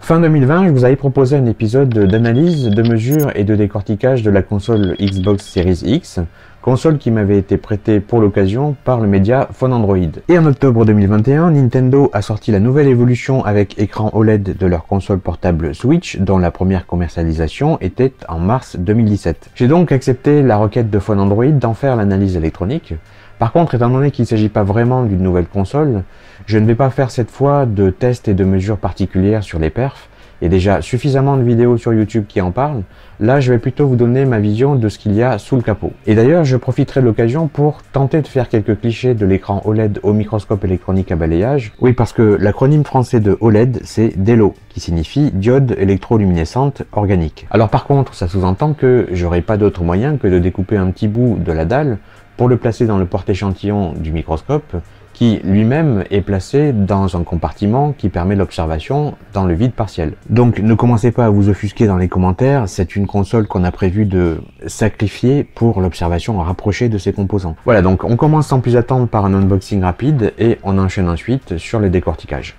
Fin 2020, je vous avais proposé un épisode d'analyse, de mesure et de décortiquage de la console Xbox Series X, console qui m'avait été prêtée pour l'occasion par le média Phone Android. Et en octobre 2021, Nintendo a sorti la nouvelle évolution avec écran OLED de leur console portable Switch, dont la première commercialisation était en mars 2017. J'ai donc accepté la requête de Phone Android d'en faire l'analyse électronique. Par contre, étant donné qu'il ne s'agit pas vraiment d'une nouvelle console, je ne vais pas faire cette fois de tests et de mesures particulières sur les perfs. Il y a déjà suffisamment de vidéos sur YouTube qui en parlent. Là, je vais plutôt vous donner ma vision de ce qu'il y a sous le capot. Et d'ailleurs, je profiterai de l'occasion pour tenter de faire quelques clichés de l'écran OLED au microscope électronique à balayage. Oui, parce que l'acronyme français de OLED, c'est DELO, qui signifie diode électroluminescente organique. Alors par contre, ça sous-entend que j'aurai pas d'autre moyen que de découper un petit bout de la dalle pour le placer dans le porte-échantillon du microscope, qui lui-même est placé dans un compartiment qui permet l'observation dans le vide partiel. Donc ne commencez pas à vous offusquer dans les commentaires, c'est une console qu'on a prévu de sacrifier pour l'observation rapprochée de ses composants. Voilà, donc on commence sans plus attendre par un unboxing rapide et on enchaîne ensuite sur le décortiquage.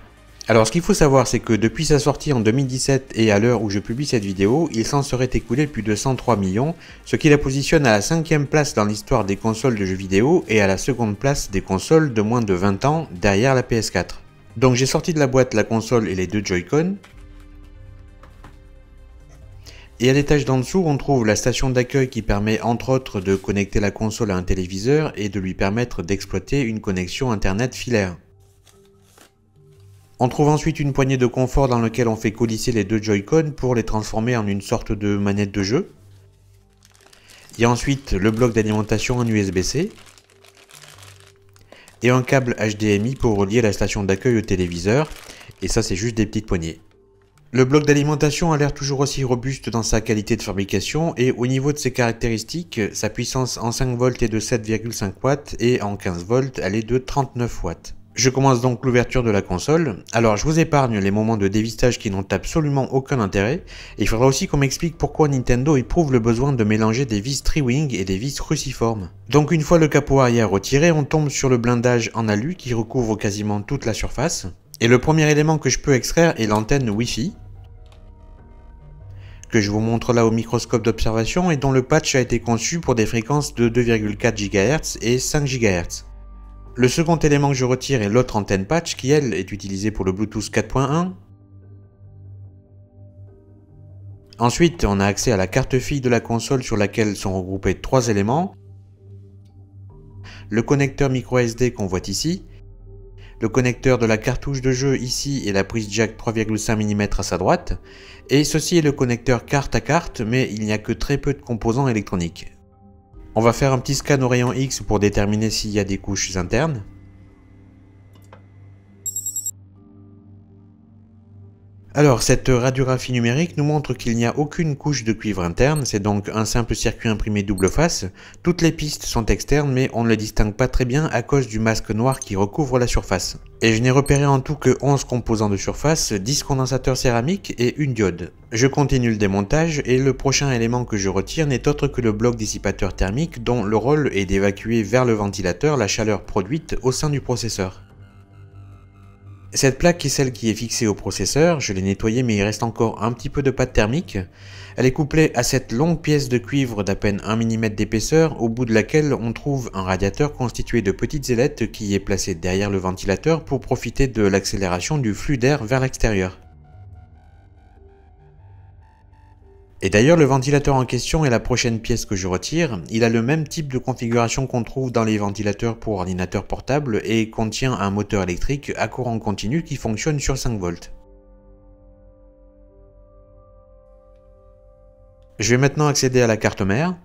Alors ce qu'il faut savoir, c'est que depuis sa sortie en 2017 et à l'heure où je publie cette vidéo, il s'en serait écoulé plus de 103 millions, ce qui la positionne à la 5e place dans l'histoire des consoles de jeux vidéo et à la 2e place des consoles de moins de 20 ans derrière la PS4. Donc j'ai sorti de la boîte la console et les deux Joy-Con. Et à l'étage d'en dessous, on trouve la station d'accueil qui permet entre autres de connecter la console à un téléviseur et de lui permettre d'exploiter une connexion internet filaire. On trouve ensuite une poignée de confort dans laquelle on fait coulisser les deux Joy-Con pour les transformer en une sorte de manette de jeu. Il y a ensuite le bloc d'alimentation en USB-C et un câble HDMI pour relier la station d'accueil au téléviseur, et ça c'est juste des petites poignées. Le bloc d'alimentation a l'air toujours aussi robuste dans sa qualité de fabrication et au niveau de ses caractéristiques, sa puissance en 5 volts est de 7,5 watts et en 15 volts elle est de 39 watts. Je commence donc l'ouverture de la console. Alors je vous épargne les moments de dévistage qui n'ont absolument aucun intérêt, et il faudra aussi qu'on m'explique pourquoi Nintendo éprouve le besoin de mélanger des vis tri-wing et des vis cruciformes. Donc une fois le capot arrière retiré, on tombe sur le blindage en alu qui recouvre quasiment toute la surface. Et le premier élément que je peux extraire est l'antenne Wi-Fi, que je vous montre là au microscope d'observation et dont le patch a été conçu pour des fréquences de 2,4 GHz et 5 GHz. Le second élément que je retire est l'autre antenne patch qui, elle, est utilisée pour le Bluetooth 4.1. Ensuite, on a accès à la carte fille de la console sur laquelle sont regroupés 3 éléments. Le connecteur microSD qu'on voit ici. Le connecteur de la cartouche de jeu ici et la prise jack 3,5 mm à sa droite. Et ceci est le connecteur carte à carte, mais il n'y a que très peu de composants électroniques. On va faire un petit scan au rayon X pour déterminer s'il y a des couches internes. Alors, cette radiographie numérique nous montre qu'il n'y a aucune couche de cuivre interne, c'est donc un simple circuit imprimé double face. Toutes les pistes sont externes, mais on ne les distingue pas très bien à cause du masque noir qui recouvre la surface. Et je n'ai repéré en tout que 11 composants de surface, 10 condensateurs céramiques et une diode. Je continue le démontage et le prochain élément que je retire n'est autre que le bloc dissipateur thermique dont le rôle est d'évacuer vers le ventilateur la chaleur produite au sein du processeur. Cette plaque est celle qui est fixée au processeur, je l'ai nettoyée mais il reste encore un petit peu de pâte thermique. Elle est couplée à cette longue pièce de cuivre d'à peine 1 mm d'épaisseur, au bout de laquelle on trouve un radiateur constitué de petites ailettes qui est placé derrière le ventilateur pour profiter de l'accélération du flux d'air vers l'extérieur. Et d'ailleurs, le ventilateur en question est la prochaine pièce que je retire. Il a le même type de configuration qu'on trouve dans les ventilateurs pour ordinateurs portables et contient un moteur électrique à courant continu qui fonctionne sur 5 volts. Je vais maintenant accéder à la carte mère.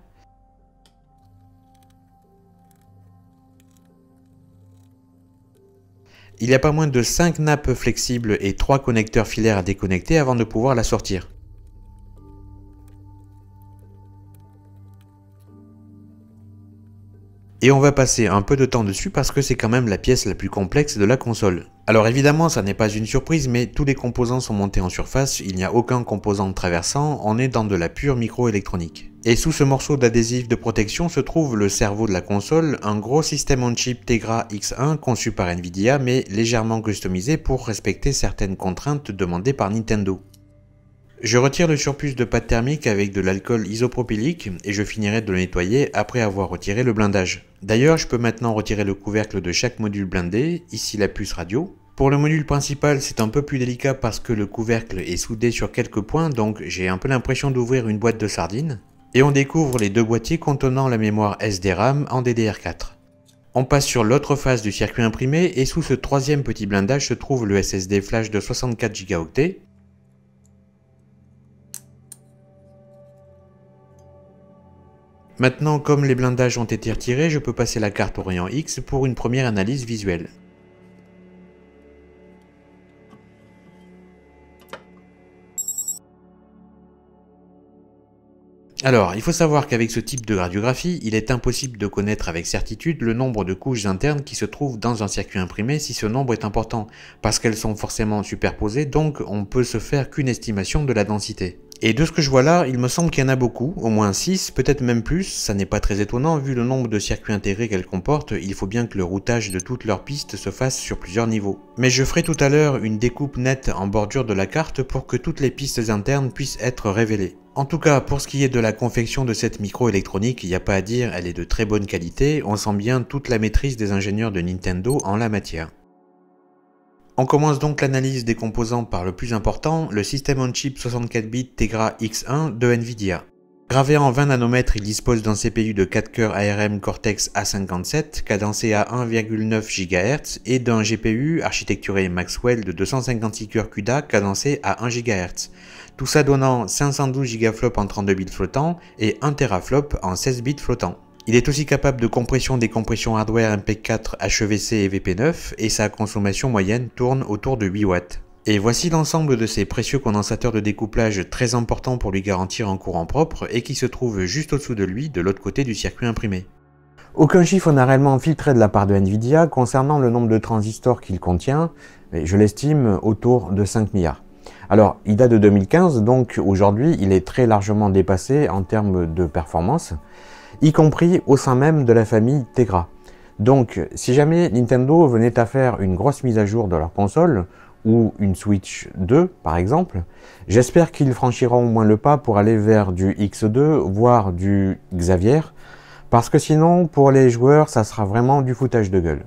Il y a pas moins de 5 nappes flexibles et 3 connecteurs filaires à déconnecter avant de pouvoir la sortir. Et on va passer un peu de temps dessus parce que c'est quand même la pièce la plus complexe de la console. Alors évidemment, ça n'est pas une surprise, mais tous les composants sont montés en surface, il n'y a aucun composant traversant, on est dans de la pure microélectronique. Et sous ce morceau d'adhésif de protection se trouve le cerveau de la console, un gros système on-chip Tegra X1 conçu par Nvidia mais légèrement customisé pour respecter certaines contraintes demandées par Nintendo. Je retire le surplus de pâte thermique avec de l'alcool isopropylique et je finirai de le nettoyer après avoir retiré le blindage. D'ailleurs, je peux maintenant retirer le couvercle de chaque module blindé, ici la puce radio. Pour le module principal, c'est un peu plus délicat parce que le couvercle est soudé sur quelques points, donc j'ai un peu l'impression d'ouvrir une boîte de sardines. Et on découvre les deux boîtiers contenant la mémoire SDRAM en DDR4. On passe sur l'autre face du circuit imprimé et sous ce troisième petit blindage se trouve le SSD flash de 64 Go. Maintenant, comme les blindages ont été retirés, je peux passer la carte Orient X pour une première analyse visuelle. Alors, il faut savoir qu'avec ce type de radiographie, il est impossible de connaître avec certitude le nombre de couches internes qui se trouvent dans un circuit imprimé si ce nombre est important, parce qu'elles sont forcément superposées, donc on peut se faire qu'une estimation de la densité. Et de ce que je vois là, il me semble qu'il y en a beaucoup, au moins 6, peut-être même plus, ça n'est pas très étonnant vu le nombre de circuits intégrés qu'elles comportent, il faut bien que le routage de toutes leurs pistes se fasse sur plusieurs niveaux. Mais je ferai tout à l'heure une découpe nette en bordure de la carte pour que toutes les pistes internes puissent être révélées. En tout cas, pour ce qui est de la confection de cette micro-électronique, il n'y a pas à dire, elle est de très bonne qualité, on sent bien toute la maîtrise des ingénieurs de Nintendo en la matière. On commence donc l'analyse des composants par le plus important, le système on chip 64 bits Tegra X1 de Nvidia. Gravé en 20 nanomètres, il dispose d'un CPU de 4 cœurs ARM Cortex A57 cadencé à 1,9 GHz et d'un GPU architecturé Maxwell de 256 cœurs CUDA cadencé à 1 GHz. Tout ça donnant 512 gigaflops en 32 bits flottants et 1 teraflop en 16 bits flottants. Il est aussi capable de compression-décompression hardware MP4 HEVC et VP9 et sa consommation moyenne tourne autour de 8 watts. Et voici l'ensemble de ces précieux condensateurs de découplage très importants pour lui garantir un courant propre et qui se trouve juste au-dessous de lui de l'autre côté du circuit imprimé. Aucun chiffre n'a réellement filtré de la part de Nvidia concernant le nombre de transistors qu'il contient, mais je l'estime autour de 5 milliards. Alors, il date de 2015, donc aujourd'hui il est très largement dépassé en termes de performance, y compris au sein même de la famille Tegra. Donc, si jamais Nintendo venait à faire une grosse mise à jour de leur console, ou une Switch 2 par exemple, j'espère qu'ils franchiront au moins le pas pour aller vers du X2, voire du Xavier, parce que sinon, pour les joueurs, ça sera vraiment du foutage de gueule.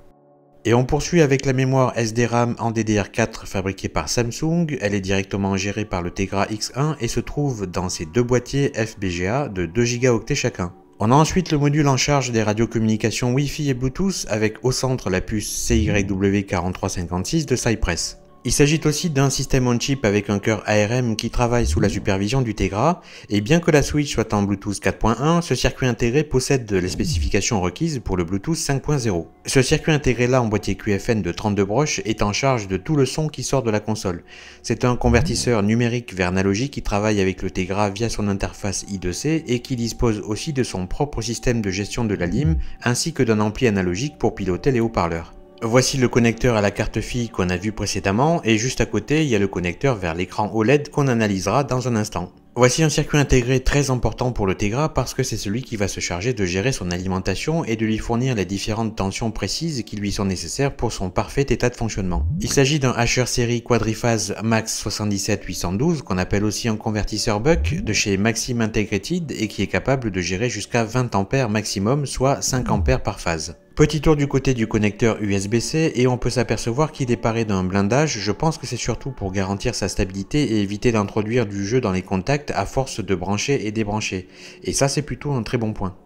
Et on poursuit avec la mémoire SDRAM en DDR4 fabriquée par Samsung, elle est directement gérée par le Tegra X1 et se trouve dans ces deux boîtiers FPGA de 2 Go chacun. On a ensuite le module en charge des radiocommunications Wi-Fi et Bluetooth avec au centre la puce CYW4356 de Cypress. Il s'agit aussi d'un système on-chip avec un cœur ARM qui travaille sous la supervision du Tegra, et bien que la Switch soit en Bluetooth 4.1, ce circuit intégré possède les spécifications requises pour le Bluetooth 5.0. Ce circuit intégré là en boîtier QFN de 32 broches est en charge de tout le son qui sort de la console. C'est un convertisseur numérique vers analogique qui travaille avec le Tegra via son interface I2C et qui dispose aussi de son propre système de gestion de la lime ainsi que d'un ampli analogique pour piloter les haut-parleurs. Voici le connecteur à la carte fille qu'on a vu précédemment et juste à côté il y a le connecteur vers l'écran OLED qu'on analysera dans un instant. Voici un circuit intégré très important pour le Tegra parce que c'est celui qui va se charger de gérer son alimentation et de lui fournir les différentes tensions précises qui lui sont nécessaires pour son parfait état de fonctionnement. Il s'agit d'un HR série quadriphase Max 77812 qu'on appelle aussi un convertisseur Buck de chez Maxim Integrated et qui est capable de gérer jusqu'à 20 A maximum, soit 5 A par phase. Petit tour du côté du connecteur USB-C et on peut s'apercevoir qu'il est paré d'un blindage, je pense que c'est surtout pour garantir sa stabilité et éviter d'introduire du jeu dans les contacts à force de brancher et débrancher. Et ça c'est plutôt un très bon point.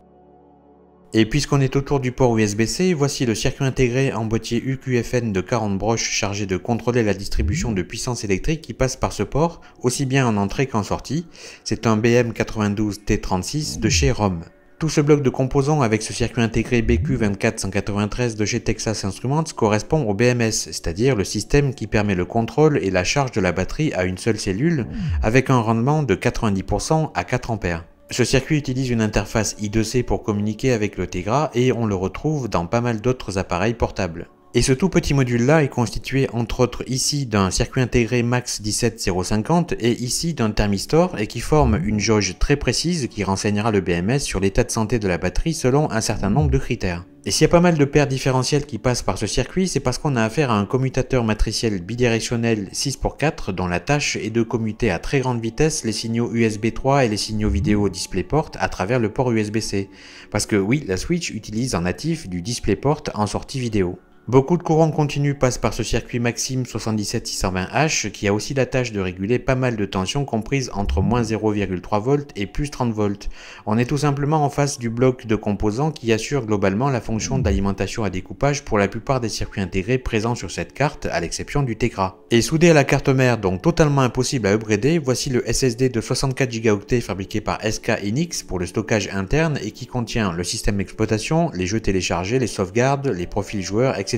Et puisqu'on est autour du port USB-C, voici le circuit intégré en boîtier UQFN de 40 broches chargé de contrôler la distribution de puissance électrique qui passe par ce port, aussi bien en entrée qu'en sortie. C'est un BM92T36 de chez ROM. Tout ce bloc de composants avec ce circuit intégré BQ24193 de chez Texas Instruments correspond au BMS, c'est-à-dire le système qui permet le contrôle et la charge de la batterie à une seule cellule, avec un rendement de 90% à 4 A. Ce circuit utilise une interface I2C pour communiquer avec le Tegra et on le retrouve dans pas mal d'autres appareils portables. Et ce tout petit module-là est constitué entre autres ici d'un circuit intégré MAX 17050 et ici d'un thermistor et qui forme une jauge très précise qui renseignera le BMS sur l'état de santé de la batterie selon un certain nombre de critères. Et s'il y a pas mal de paires différentielles qui passent par ce circuit, c'est parce qu'on a affaire à un commutateur matriciel bidirectionnel 6x4 dont la tâche est de commuter à très grande vitesse les signaux USB 3 et les signaux vidéo DisplayPort à travers le port USB-C. Parce que oui, la Switch utilise en natif du DisplayPort en sortie vidéo. Beaucoup de courant continu passe par ce circuit Maxim 77620H qui a aussi la tâche de réguler pas mal de tensions comprises entre moins 0,3 volts et plus 30 volts. On est tout simplement en face du bloc de composants qui assure globalement la fonction d'alimentation à découpage pour la plupart des circuits intégrés présents sur cette carte, à l'exception du Tegra. Et soudé à la carte mère, donc totalement impossible à upgrader, voici le SSD de 64 Go fabriqué par SK Hynix pour le stockage interne et qui contient le système d'exploitation, les jeux téléchargés, les sauvegardes, les profils joueurs, etc.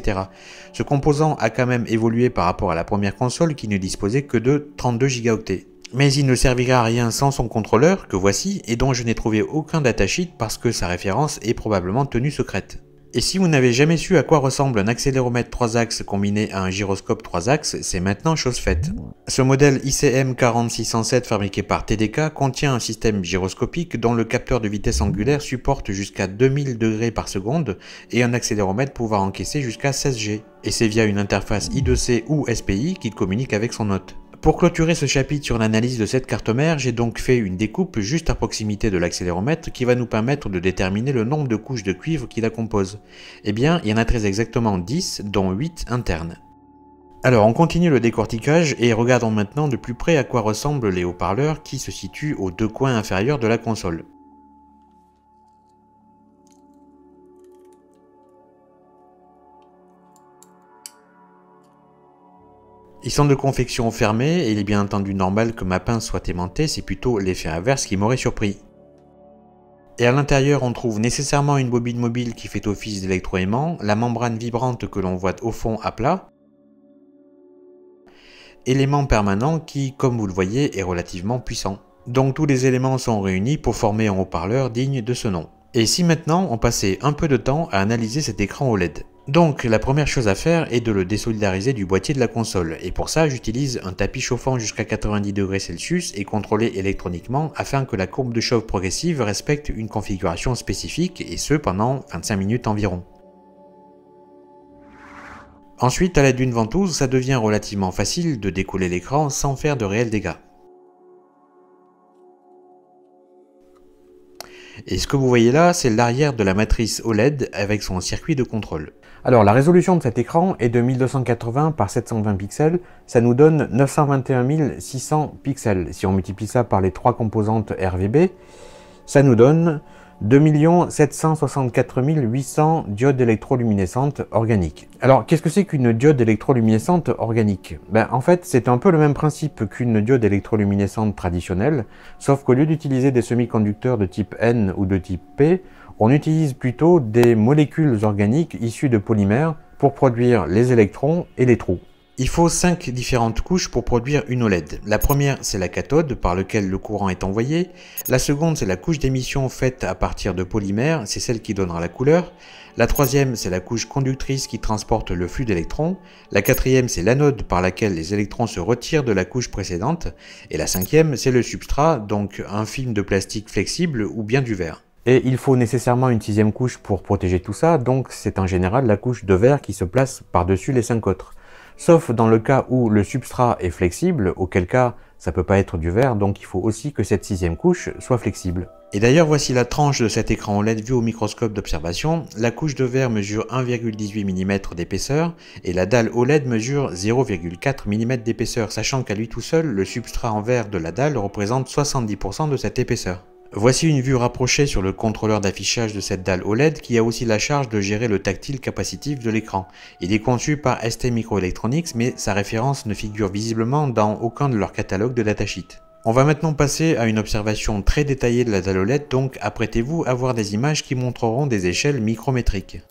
Ce composant a quand même évolué par rapport à la première console qui ne disposait que de 32 Go. Mais il ne servira à rien sans son contrôleur, que voici, et dont je n'ai trouvé aucun datasheet parce que sa référence est probablement tenue secrète. Et si vous n'avez jamais su à quoi ressemble un accéléromètre 3 axes combiné à un gyroscope 3 axes, c'est maintenant chose faite. Ce modèle ICM 40607 fabriqué par TDK contient un système gyroscopique dont le capteur de vitesse angulaire supporte jusqu'à 2000 degrés par seconde et un accéléromètre pouvant encaisser jusqu'à 16 G. Et c'est via une interface I2C ou SPI qu'il communique avec son hôte. Pour clôturer ce chapitre sur l'analyse de cette carte mère, j'ai donc fait une découpe juste à proximité de l'accéléromètre qui va nous permettre de déterminer le nombre de couches de cuivre qui la composent. Eh bien, il y en a très exactement 10, dont 8 internes. Alors, on continue le décortiquage et regardons maintenant de plus près à quoi ressemblent les haut-parleurs qui se situent aux deux coins inférieurs de la console. Ils sont de confection fermée et il est bien entendu normal que ma pince soit aimantée, c'est plutôt l'effet inverse qui m'aurait surpris. Et à l'intérieur on trouve nécessairement une bobine mobile qui fait office d'électroaimant, la membrane vibrante que l'on voit au fond à plat, et l'aimant permanent qui, comme vous le voyez, est relativement puissant. Donc tous les éléments sont réunis pour former un haut-parleur digne de ce nom. Et si maintenant on passait un peu de temps à analyser cet écran OLED. Donc la première chose à faire est de le désolidariser du boîtier de la console, et pour ça j'utilise un tapis chauffant jusqu'à 90°C et contrôlé électroniquement afin que la courbe de chauffe progressive respecte une configuration spécifique, et ce pendant 25 minutes environ. Ensuite, à l'aide d'une ventouse, ça devient relativement facile de décoller l'écran sans faire de réels dégâts. Et ce que vous voyez là, c'est l'arrière de la matrice OLED avec son circuit de contrôle. Alors la résolution de cet écran est de 1280 par 720 pixels, ça nous donne 921 600 pixels. Si on multiplie ça par les trois composantes RVB, ça nous donne 2 764 800 diodes électroluminescentes organiques. Alors qu'est-ce que c'est qu'une diode électroluminescente organique? En fait c'est un peu le même principe qu'une diode électroluminescente traditionnelle, sauf qu'au lieu d'utiliser des semi-conducteurs de type N ou de type P, on utilise plutôt des molécules organiques issues de polymères pour produire les électrons et les trous. Il faut 5 différentes couches pour produire une OLED. La première, c'est la cathode par laquelle le courant est envoyé. La seconde, c'est la couche d'émission faite à partir de polymères, c'est celle qui donnera la couleur. La troisième, c'est la couche conductrice qui transporte le flux d'électrons. La quatrième, c'est l'anode par laquelle les électrons se retirent de la couche précédente. Et la cinquième, c'est le substrat, donc un film de plastique flexible ou bien du verre. Et il faut nécessairement une sixième couche pour protéger tout ça, donc c'est en général la couche de verre qui se place par-dessus les 5 autres. Sauf dans le cas où le substrat est flexible, auquel cas ça peut pas être du verre, donc il faut aussi que cette sixième couche soit flexible. Et d'ailleurs voici la tranche de cet écran OLED vu au microscope d'observation. La couche de verre mesure 1,18 mm d'épaisseur et la dalle OLED mesure 0,4 mm d'épaisseur, sachant qu'à lui tout seul, le substrat en verre de la dalle représente 70% de cette épaisseur. Voici une vue rapprochée sur le contrôleur d'affichage de cette dalle OLED qui a aussi la charge de gérer le tactile capacitif de l'écran. Il est conçu par STMicroelectronics mais sa référence ne figure visiblement dans aucun de leurs catalogues de datasheet. On va maintenant passer à une observation très détaillée de la dalle OLED, donc apprêtez-vous à voir des images qui montreront des échelles micrométriques.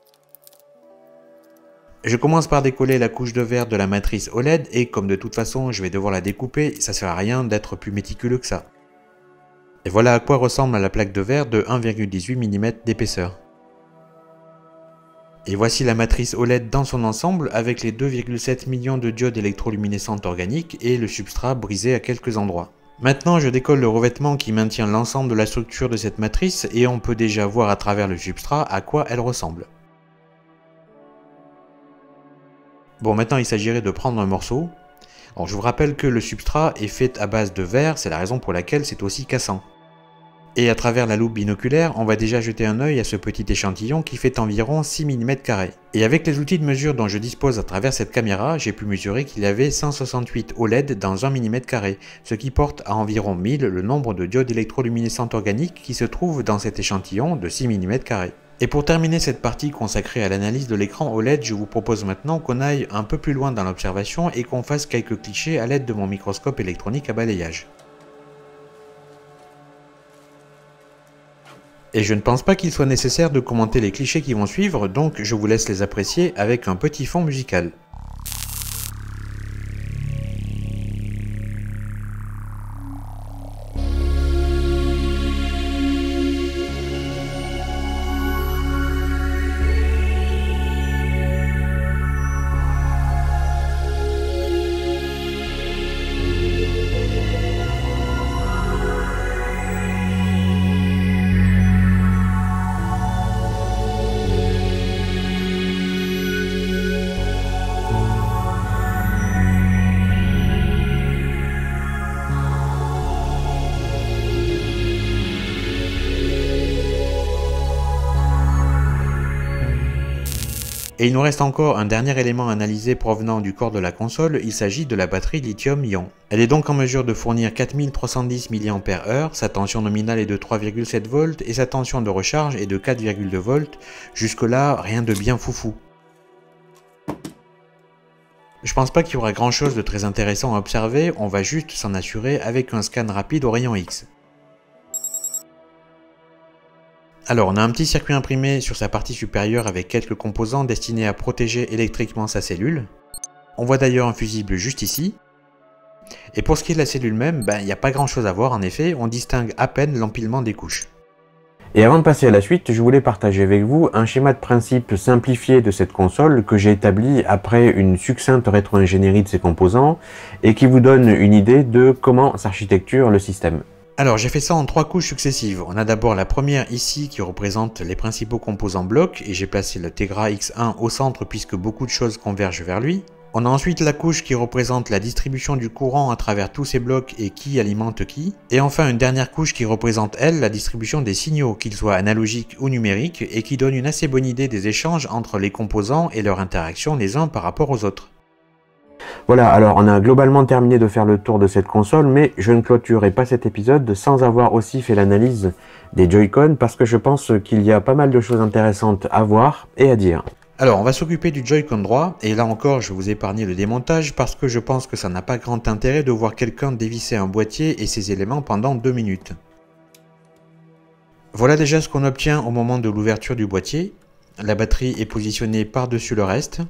Je commence par décoller la couche de verre de la matrice OLED et comme de toute façon je vais devoir la découper, ça sert à rien d'être plus méticuleux que ça. Et voilà à quoi ressemble la plaque de verre de 1,18 mm d'épaisseur. Et voici la matrice OLED dans son ensemble avec les 2,7 millions de diodes électroluminescentes organiques et le substrat brisé à quelques endroits. Maintenant je décolle le revêtement qui maintient l'ensemble de la structure de cette matrice et on peut déjà voir à travers le substrat à quoi elle ressemble. Bon, maintenant il s'agirait de prendre un morceau. Alors je vous rappelle que le substrat est fait à base de verre, c'est la raison pour laquelle c'est aussi cassant. Et à travers la loupe binoculaire, on va déjà jeter un œil à ce petit échantillon qui fait environ 6 mm². Et avec les outils de mesure dont je dispose à travers cette caméra, j'ai pu mesurer qu'il y avait 168 OLED dans 1 mm², ce qui porte à environ 1000 le nombre de diodes électroluminescentes organiques qui se trouvent dans cet échantillon de 6 mm². Et pour terminer cette partie consacrée à l'analyse de l'écran OLED, je vous propose maintenant qu'on aille un peu plus loin dans l'observation et qu'on fasse quelques clichés à l'aide de mon microscope électronique à balayage. Et je ne pense pas qu'il soit nécessaire de commenter les clichés qui vont suivre, donc je vous laisse les apprécier avec un petit fond musical. Et il nous reste encore un dernier élément analysé provenant du corps de la console, il s'agit de la batterie lithium-ion. Elle est donc en mesure de fournir 4310 mAh, sa tension nominale est de 3,7 volts et sa tension de recharge est de 4,2 volts, jusque là rien de bien foufou. Je pense pas qu'il y aura grand chose de très intéressant à observer, on va juste s'en assurer avec un scan rapide au rayon X. Alors, on a un petit circuit imprimé sur sa partie supérieure avec quelques composants destinés à protéger électriquement sa cellule. On voit d'ailleurs un fusible juste ici. Et pour ce qui est de la cellule même, il n'y a pas grand chose à voir en effet, on distingue à peine l'empilement des couches. Et avant de passer à la suite, je voulais partager avec vous un schéma de principe simplifié de cette console que j'ai établi après une succincte rétro-ingénierie de ses composants et qui vous donne une idée de comment s'architecture le système. Alors j'ai fait ça en 3 couches successives. On a d'abord la première ici qui représente les principaux composants blocs et j'ai placé le Tegra X1 au centre puisque beaucoup de choses convergent vers lui. On a ensuite la couche qui représente la distribution du courant à travers tous ces blocs et qui alimente qui. Et enfin une dernière couche qui représente elle la distribution des signaux, qu'ils soient analogiques ou numériques, et qui donne une assez bonne idée des échanges entre les composants et leur interaction les uns par rapport aux autres. Voilà, alors on a globalement terminé de faire le tour de cette console, mais je ne clôturerai pas cet épisode sans avoir aussi fait l'analyse des Joy-Con parce que je pense qu'il y a pas mal de choses intéressantes à voir et à dire. Alors on va s'occuper du Joy-Con droit, et là encore je vais vous épargner le démontage parce que je pense que ça n'a pas grand intérêt de voir quelqu'un dévisser un boîtier et ses éléments pendant 2 minutes. Voilà déjà ce qu'on obtient au moment de l'ouverture du boîtier. La batterie est positionnée par-dessus le reste.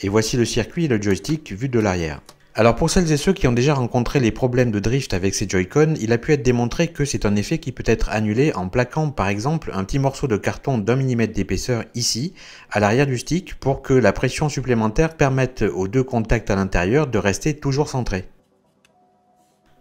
Et voici le circuit et le joystick vu de l'arrière. Alors pour celles et ceux qui ont déjà rencontré les problèmes de drift avec ces Joy-Con, il a pu être démontré que c'est un effet qui peut être annulé en plaquant par exemple un petit morceau de carton d'1 mm d'épaisseur ici, à l'arrière du stick, pour que la pression supplémentaire permette aux 2 contacts à l'intérieur de rester toujours centrés.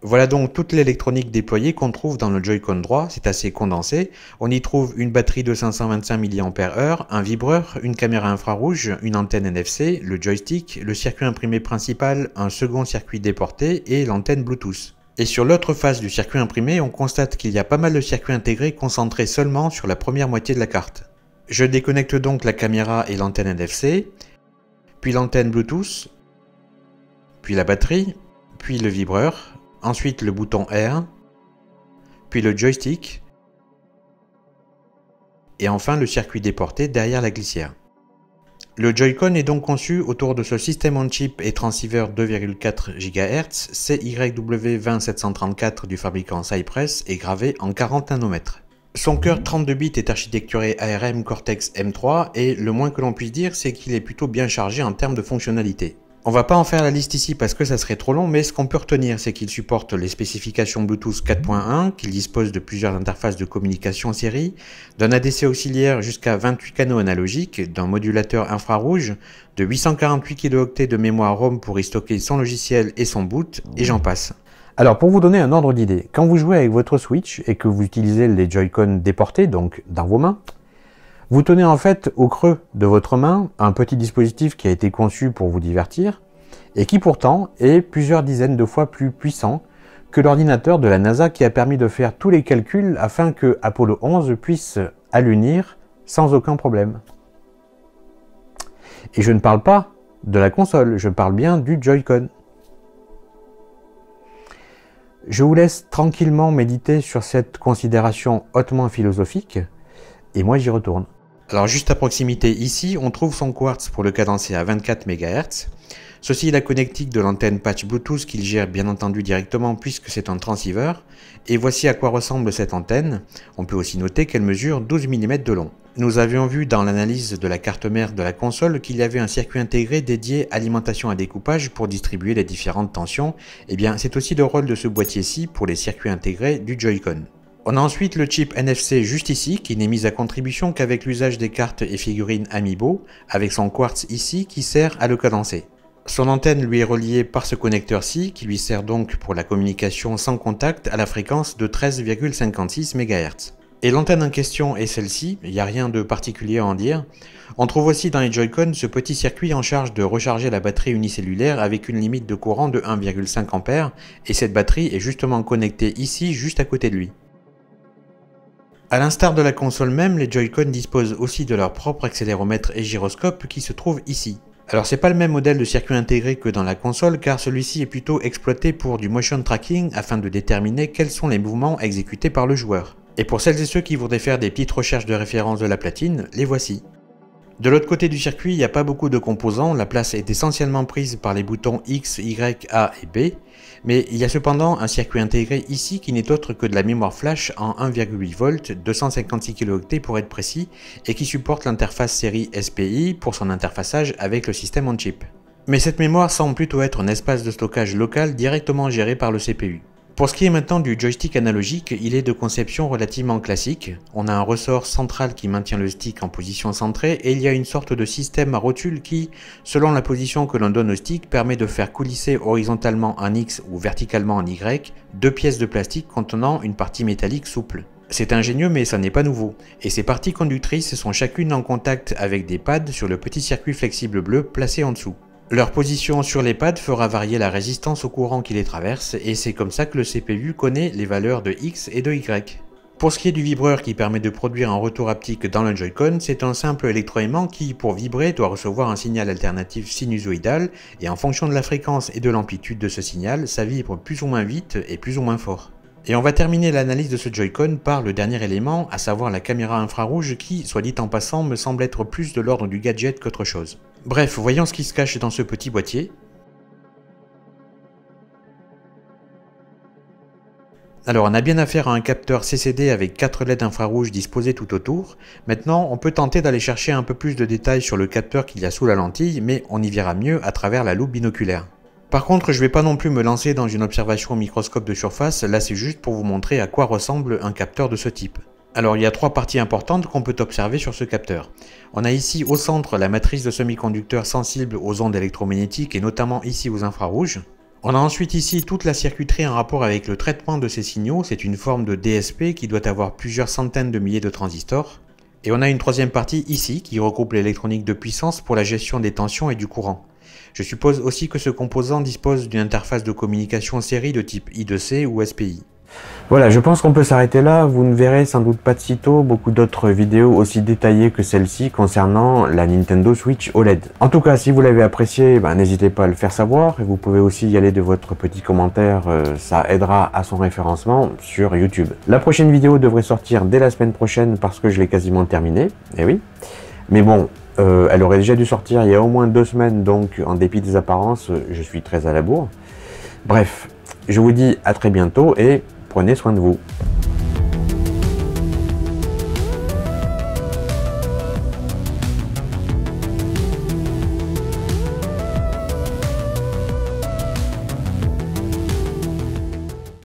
Voilà donc toute l'électronique déployée qu'on trouve dans le Joy-Con droit, c'est assez condensé. On y trouve une batterie de 525 mAh, un vibreur, une caméra infrarouge, une antenne NFC, le joystick, le circuit imprimé principal, un second circuit déporté et l'antenne Bluetooth. Et sur l'autre face du circuit imprimé, on constate qu'il y a pas mal de circuits intégrés concentrés seulement sur la première moitié de la carte. Je déconnecte donc la caméra et l'antenne NFC, puis l'antenne Bluetooth, puis la batterie, puis le vibreur, ensuite le bouton R, puis le joystick, et enfin le circuit déporté derrière la glissière. Le Joy-Con est donc conçu autour de ce système on-chip et transceiver 2,4 GHz CYW20734 du fabricant Cypress et gravé en 40 nanomètres. Son cœur 32 bits est architecturé ARM Cortex M3 et le moins que l'on puisse dire c'est qu'il est plutôt bien chargé en termes de fonctionnalité. On va pas en faire la liste ici parce que ça serait trop long, mais ce qu'on peut retenir, c'est qu'il supporte les spécifications Bluetooth 4.1, qu'il dispose de plusieurs interfaces de communication en série, d'un ADC auxiliaire jusqu'à 28 canaux analogiques, d'un modulateur infrarouge, de 848 kilo-octets de mémoire ROM pour y stocker son logiciel et son boot, et j'en passe. Alors pour vous donner un ordre d'idée, quand vous jouez avec votre Switch et que vous utilisez les Joy-Con déportés, donc dans vos mains, vous tenez en fait au creux de votre main un petit dispositif qui a été conçu pour vous divertir et qui pourtant est plusieurs dizaines de fois plus puissant que l'ordinateur de la NASA qui a permis de faire tous les calculs afin que Apollo 11 puisse allunir sans aucun problème. Et je ne parle pas de la console, je parle bien du Joy-Con. Je vous laisse tranquillement méditer sur cette considération hautement philosophique et moi j'y retourne. Alors juste à proximité ici, on trouve son quartz pour le cadencer à 24 MHz. Ceci est la connectique de l'antenne patch Bluetooth qu'il gère bien entendu directement puisque c'est un transceiver. Et voici à quoi ressemble cette antenne. On peut aussi noter qu'elle mesure 12 mm de long. Nous avions vu dans l'analyse de la carte mère de la console qu'il y avait un circuit intégré dédié alimentation à découpage pour distribuer les différentes tensions. Et bien c'est aussi le rôle de ce boîtier-ci pour les circuits intégrés du Joy-Con. On a ensuite le chip NFC juste ici, qui n'est mis à contribution qu'avec l'usage des cartes et figurines Amiibo, avec son quartz ici qui sert à le cadencer. Son antenne lui est reliée par ce connecteur-ci, qui lui sert donc pour la communication sans contact à la fréquence de 13,56 MHz. Et l'antenne en question est celle-ci, il n'y a rien de particulier à en dire. On trouve aussi dans les Joy-Con ce petit circuit en charge de recharger la batterie unicellulaire avec une limite de courant de 1,5 A, et cette batterie est justement connectée ici, juste à côté de lui. A l'instar de la console même, les Joy-Con disposent aussi de leur propre accéléromètre et gyroscope qui se trouve ici. Alors c'est pas le même modèle de circuit intégré que dans la console car celui-ci est plutôt exploité pour du motion tracking afin de déterminer quels sont les mouvements exécutés par le joueur. Et pour celles et ceux qui voudraient faire des petites recherches de référence de la platine, les voici. De l'autre côté du circuit, il n'y a pas beaucoup de composants, la place est essentiellement prise par les boutons X, Y, A et B, mais il y a cependant un circuit intégré ici qui n'est autre que de la mémoire flash en 1,8 V, 256 kilo-octets pour être précis, et qui supporte l'interface série SPI pour son interfaçage avec le système on-chip. Mais cette mémoire semble plutôt être un espace de stockage local directement géré par le CPU. Pour ce qui est maintenant du joystick analogique, il est de conception relativement classique. On a un ressort central qui maintient le stick en position centrée et il y a une sorte de système à rotule qui, selon la position que l'on donne au stick, permet de faire coulisser horizontalement en X ou verticalement en Y, deux pièces de plastique contenant une partie métallique souple. C'est ingénieux mais ça n'est pas nouveau, et ces parties conductrices sont chacune en contact avec des pads sur le petit circuit flexible bleu placé en dessous. Leur position sur les pads fera varier la résistance au courant qui les traverse, et c'est comme ça que le CPU connaît les valeurs de X et de Y. Pour ce qui est du vibreur qui permet de produire un retour haptique dans le Joy-Con, c'est un simple électroaimant qui, pour vibrer, doit recevoir un signal alternatif sinusoïdal, et en fonction de la fréquence et de l'amplitude de ce signal, ça vibre plus ou moins vite et plus ou moins fort. Et on va terminer l'analyse de ce Joy-Con par le dernier élément, à savoir la caméra infrarouge qui, soit dit en passant, me semble être plus de l'ordre du gadget qu'autre chose. Bref, voyons ce qui se cache dans ce petit boîtier. Alors on a bien affaire à un capteur CCD avec 4 LED infrarouges disposés tout autour. Maintenant, on peut tenter d'aller chercher un peu plus de détails sur le capteur qu'il y a sous la lentille, mais on y verra mieux à travers la loupe binoculaire. Par contre, je ne vais pas non plus me lancer dans une observation au microscope de surface, là c'est juste pour vous montrer à quoi ressemble un capteur de ce type. Alors il y a trois parties importantes qu'on peut observer sur ce capteur. On a ici au centre la matrice de semi-conducteurs sensibles aux ondes électromagnétiques et notamment ici aux infrarouges. On a ensuite ici toute la circuiterie en rapport avec le traitement de ces signaux, c'est une forme de DSP qui doit avoir plusieurs centaines de milliers de transistors. Et on a une troisième partie ici qui regroupe l'électronique de puissance pour la gestion des tensions et du courant. Je suppose aussi que ce composant dispose d'une interface de communication série de type I2C ou SPI. Voilà, je pense qu'on peut s'arrêter là. Vous ne verrez sans doute pas de sitôt beaucoup d'autres vidéos aussi détaillées que celle-ci concernant la Nintendo Switch OLED. En tout cas, si vous l'avez apprécié, n'hésitez pas à le faire savoir. Et vous pouvez aussi y aller de votre petit commentaire, ça aidera à son référencement sur YouTube. La prochaine vidéo devrait sortir dès la semaine prochaine parce que je l'ai quasiment terminée, et oui. Mais bon, elle aurait déjà dû sortir il y a au moins 2 semaines, donc en dépit des apparences, je suis très à la bourre. Bref, je vous dis à très bientôt et prenez soin de vous.